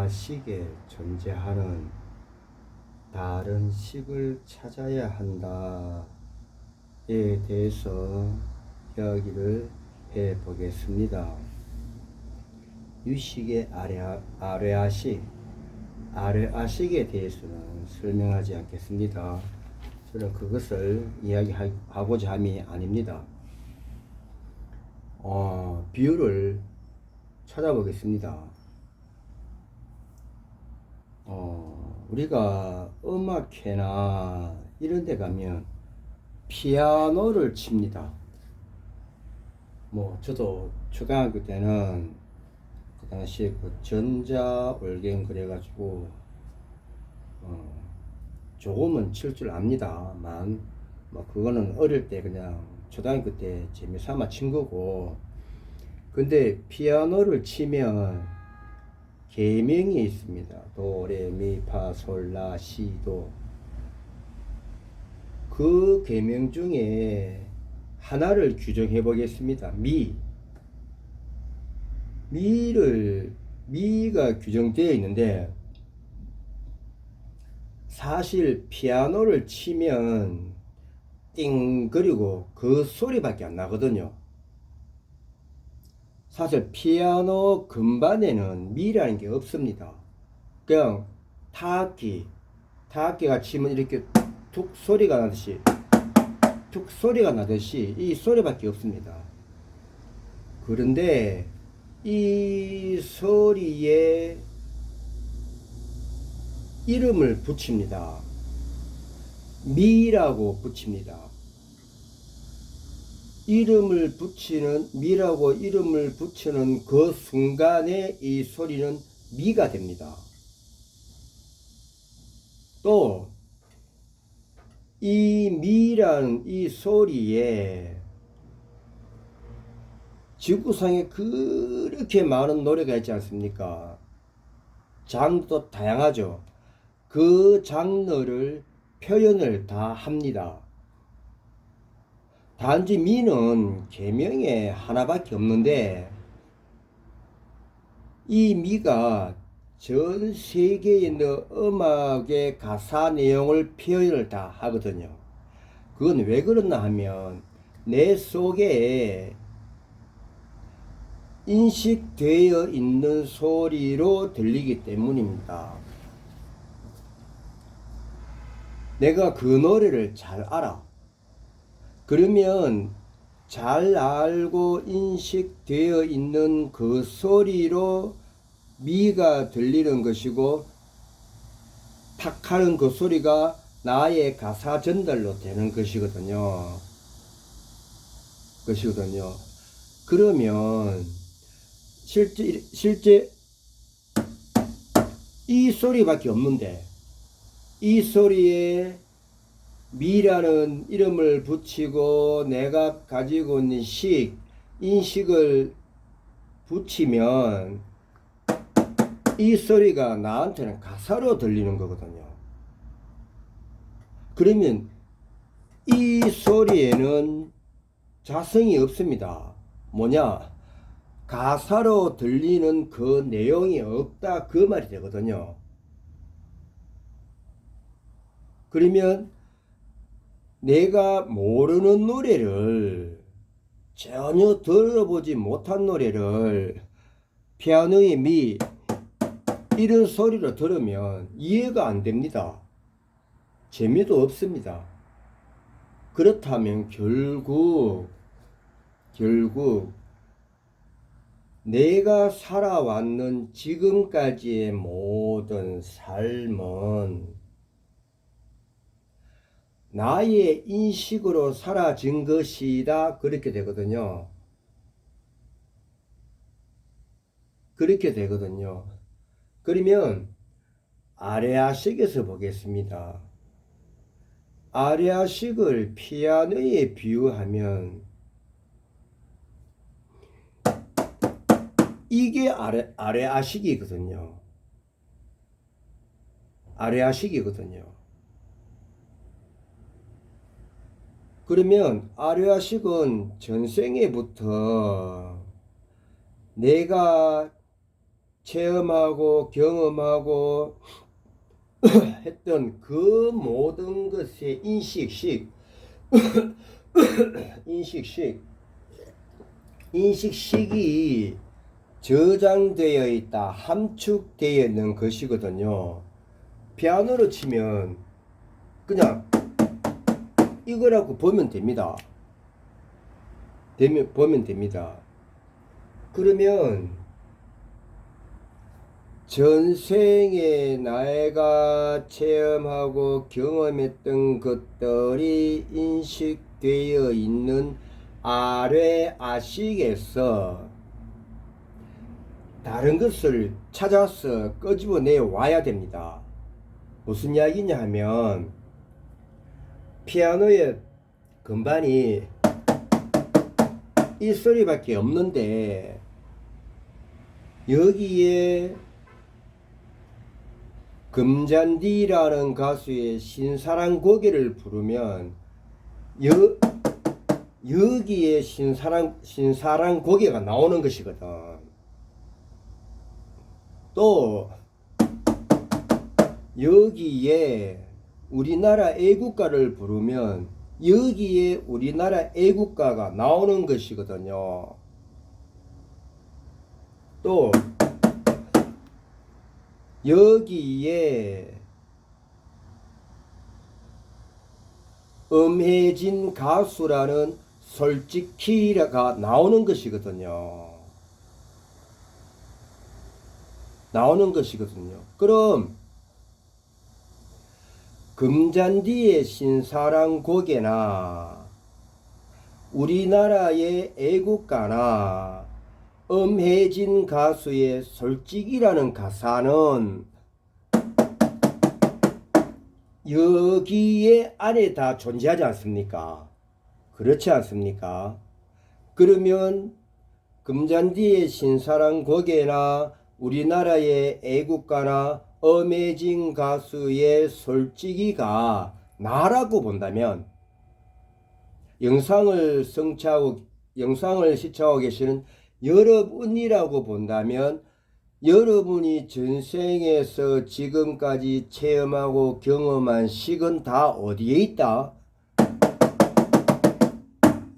아래아식에 존재하는 다른 식을 찾아야 한다에 대해서 이야기를 해 보겠습니다. 유식의 아래아식에 대해서는 설명하지 않겠습니다. 저는 그것을 이야기하고자 함이 아닙니다. 비유를 찾아보겠습니다. 우리가 음악회나 이런 데 가면 피아노를 칩니다. 저도 초등학교 때는 그 당시에 전자올갱 그래가지고 조금은 칠 줄 압니다만 그거는 어릴 때 그냥 초등학교 때 재미삼아 친 거고, 근데 피아노를 치면 계명이 있습니다. 도, 레, 미, 파, 솔, 라, 시, 도. 그 계명 중에 하나를 규정해 보겠습니다. 미가 규정되어 있는데, 사실 피아노를 치면 띵 그리고 그 소리밖에 안 나거든요. 사실 피아노 건반에는 미라는 게 없습니다. 그냥 타악기가 치면 이렇게 툭 소리가 나듯이 이 소리밖에 없습니다. 그런데 이 소리에 이름을 붙입니다. 미라고 붙입니다. 미라고 이름을 붙이는 그 순간에 이 소리는 미가 됩니다. 또 이 미라는 이 소리에 지구상에 그렇게 많은 노래가 있지 않습니까? 장르도 다양하죠. 그 장르를 표현을 다 합니다. 단지 미는 계명에 하나밖에 없는데, 이 미가 전 세계에 있는 음악의 가사 내용을 표현을 다 하거든요. 그건 왜 그러나 하면 내 속에 인식되어 있는 소리로 들리기 때문입니다. 내가 그 노래를 잘 알아. 그러면 잘 알고 인식되어 있는 그 소리로 미가 들리는 것이고, 탁 하는 그 소리가 나의 가사 전달로 되는 것이거든요. 그러면 실제 이 소리밖에 없는데, 이 소리에 미라는 이름을 붙이고 내가 가지고 있는 인식을 붙이면 이 소리가 나한테는 가사로 들리는 거거든요. 그러면 이 소리에는 자성이 없습니다. 가사로 들리는 그 내용이 없다, 그 말이 되거든요. 그러면 내가 모르는 노래를, 전혀 들어보지 못한 노래를 피아노의 미 이런 소리로 들으면 이해가 안 됩니다. 재미도 없습니다. 그렇다면 결국 내가 살아왔는 지금까지의 모든 삶은 나의 인식으로 사라진 것이다, 그렇게 되거든요. 그러면 아래아식에서 보겠습니다. 아래아식을 피아노에 비유하면 이게 아래아식이거든요. 그러면 아래아식은 전생에부터 내가 체험하고 경험하고 했던 그 모든 것의 인식식이 저장되어 있다, 함축되어 있는 것이거든요. 피아노로 치면 그냥 이거라고 보면 됩니다. 보면 됩니다. 그러면 전생에 내가 체험하고 경험했던 것들이 인식되어 있는 아래 아식에서 다른 것을 찾아서 끄집어내 와야 됩니다. 무슨 이야기냐 하면 피아노의 건반이 이 소리밖에 없는데 여기에 금잔디라는 가수의 신사랑 고개를 부르면 여기에 신사랑 고개가 나오는 것이거든. 또 여기에 우리나라 애국가를 부르면 여기에 우리나라 애국가가 나오는 것이거든요. 또 여기에 엄혜진 가수라는 솔직히가 나오는 것이거든요. 그럼 금잔디의 신사랑 고개나 우리나라의 애국가나 엄혜진 가수의 솔직이라는 가사는 여기에 안에 다 존재하지 않습니까? 그렇지 않습니까? 그러면 금잔디의 신사랑 고개나 우리나라의 애국가나 엄혜진 가수의 솔직이가 나라고 본다면 영상을 시청하고 계시는 여러분이라고 본다면 여러분이 전생에서 지금까지 체험하고 경험한 식은 다 어디에 있다?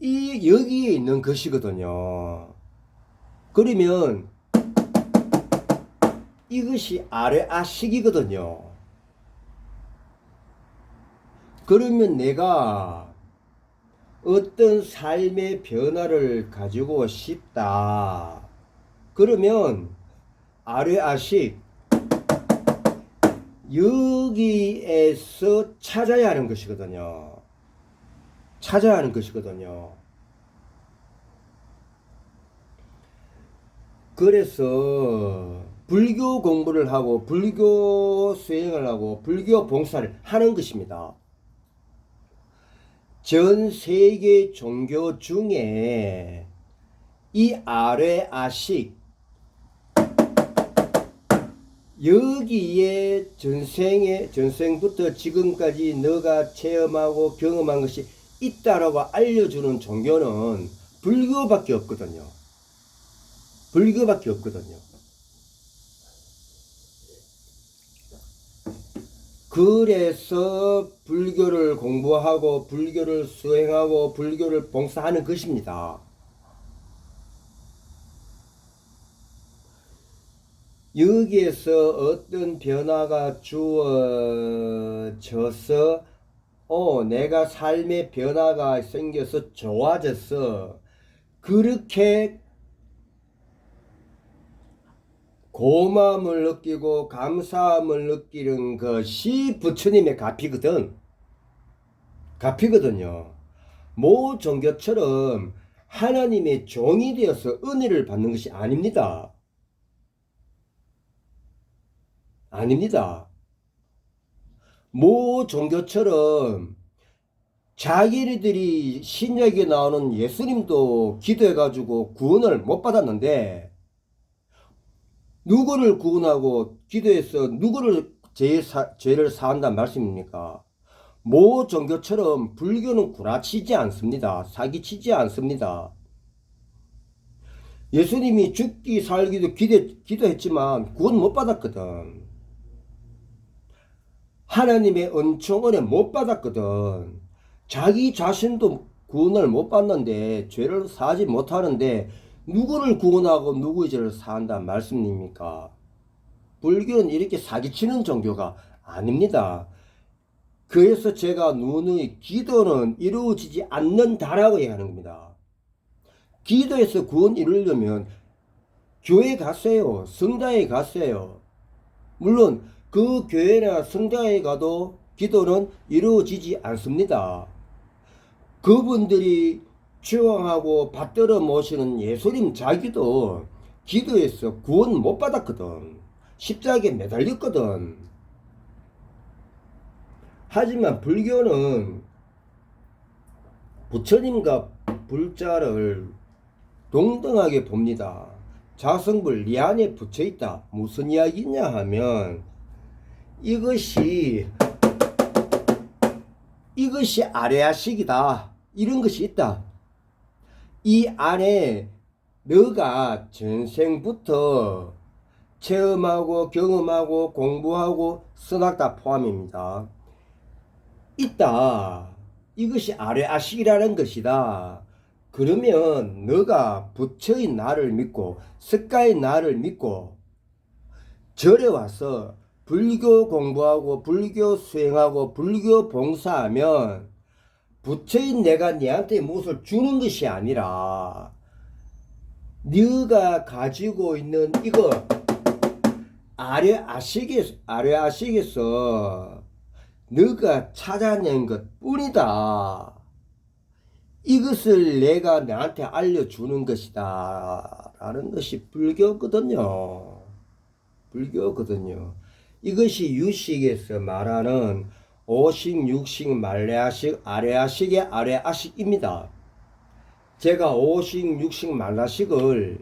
여기에 있는 것이거든요. 그러면 이것이 아래 아식이거든요. 그러면 내가 어떤 삶의 변화를 가지고 싶다. 그러면 아래 아식 여기에서 찾아야 하는 것이거든요. 그래서 불교 공부를 하고 불교 수행을 하고 불교 봉사를 하는 것입니다. 전 세계 종교 중에 이 아래 아식 여기에 전생부터 지금까지 너가 체험하고 경험한 것이 있다라고 알려주는 종교는 불교밖에 없거든요. 그래서 불교를 공부하고 불교를 수행하고 불교를 봉사하는 것입니다. 여기에서 어떤 변화가 주어져서 내가 삶의 변화가 생겨서 좋아졌어. 그렇게 고마움을 느끼고 감사함을 느끼는 것이 부처님의 가피거든요. 모 종교처럼 하나님의 종이 되어서 은혜를 받는 것이 아닙니다. 모 종교처럼 자기네들이 신약에 나오는 예수님도 기도해가지고 구원을 못 받았는데 누구를 구원하고 기도해서 누구를 죄를 사한다는 말씀입니까? 모 종교처럼 불교는 구라치지 않습니다. 사기치지 않습니다. 예수님이 죽기 살기도 기도했지만 구원 못 받았거든. 하나님의 은총 은혜 못 받았거든. 자기 자신도 구원을 못 받는데 죄를 사지 못하는데 누구를 구원하고 누구의 죄를 사한다는 말씀입니까? 불교는 이렇게 사기치는 종교가 아닙니다. 그래서 제가 누누이 기도는 이루어지지 않는다라고 얘기하는 겁니다. 기도에서 구원 이루려면 교회 가세요. 성당에 가세요. 물론 그 교회나 성당에 가도 기도는 이루어지지 않습니다. 그분들이 추앙하고 받들어 모시는 예수님 자기도 기도에서 구원 못 받았거든. 십자가에 매달렸거든. 하지만 불교는 부처님과 불자를 동등하게 봅니다. 자성불 이 안에 붙여 있다. 무슨 이야기냐 하면 이것이 아래아식이다. 이런 것이 있다. 이 안에 너가 전생부터 체험하고 경험하고 공부하고 선악 다 포함입니다. 있다. 이것이 아래아식이라는 것이다. 그러면 너가 부처의 나를 믿고 석가의 나를 믿고 절에 와서 불교 공부하고 불교 수행하고 불교 봉사하면 부처인 내가 네한테 무엇을 주는 것이 아니라 네가 가지고 있는 이거 아래아식에서 너가 찾아낸 것 뿐이다. 이것을 내가 나한테 알려주는 것이다 라는 것이 불교거든요. 이것이 유식에서 말하는 오식, 육식, 말레아식, 아래아식의 아래아식입니다. 제가 오식, 육식, 말라식을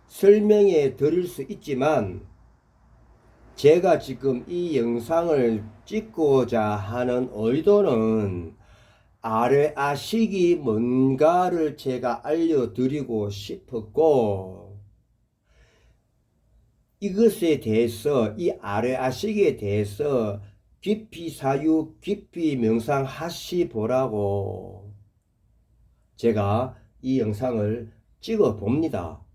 설명해 드릴 수 있지만 제가 지금 이 영상을 찍고자 하는 의도는 아래아식이 뭔가를 제가 알려드리고 싶었고 이것에 대해서 이 아래아식에 대해서 깊이 사유 깊이 명상하시 보라고 제가 이 영상을 찍어 봅니다.